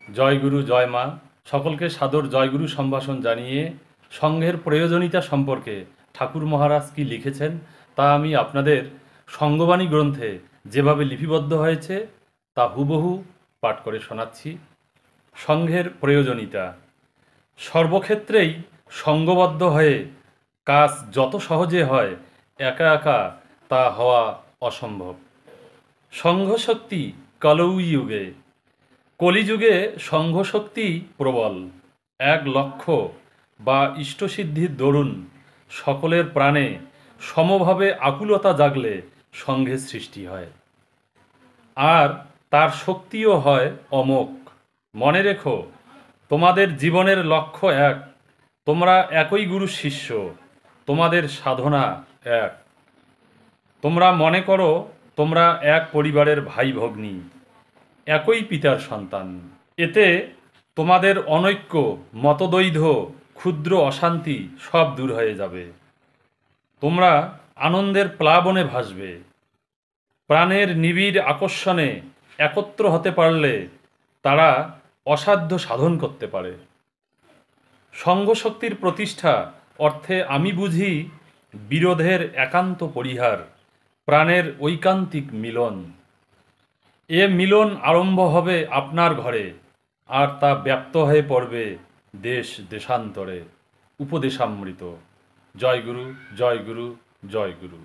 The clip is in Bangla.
জয়গুরু জয় মা। সকলকে সাদর জয়গুরু সম্ভাষণ জানিয়ে সংঘের প্রয়োজনীয়তা সম্পর্কে ঠাকুর মহারাজ কি লিখেছেন তা আমি আপনাদের সঙ্গবাণী গ্রন্থে যেভাবে লিপিবদ্ধ হয়েছে তা হুবহু পাঠ করে শোনাচ্ছি। সংঘের প্রয়োজনীয়তা। সর্বক্ষেত্রেই সঙ্গবদ্ধ হয়ে কাজ যত সহজে হয়, একা একা তা হওয়া অসম্ভব। সংঘশক্তি কলৌযুগে। কলিযুগে সংঘশক্তি প্রবল। এক লক্ষ্য বা ইষ্টসিদ্ধির দরুন সকলের প্রাণে সমভাবে আকুলতা জাগলে সংঘের সৃষ্টি হয়, আর তার শক্তিও হয় অমোঘ। মনে রেখো, তোমাদের জীবনের লক্ষ্য এক, তোমরা একই গুরুর শিষ্য, তোমাদের সাধনা এক। তোমরা মনে করো তোমরা এক পরিবারের ভাই ভগ্নী, একই পিতার সন্তান। এতে তোমাদের অনৈক্য, মতদ্বৈধ, ক্ষুদ্র অশান্তি সব দূর হয়ে যাবে। তোমরা আনন্দের প্লাবনে ভাসবে। প্রাণের নিবিড় আকর্ষণে একত্র হতে পারলে তারা অসাধ্য সাধন করতে পারে। সংঘশক্তির প্রতিষ্ঠা অর্থে আমি বুঝি বিরোধের একান্ত পরিহার, প্রাণের ঐকান্তিক মিলন। এ মিলন আরম্ভ হবে আপনার ঘরে, আর তা ব্যাপ্ত হয়ে পড়বে দেশ দেশান্তরে। উপদেশামৃত। জয় গুরু, জয় গুরু, জয় গুরু।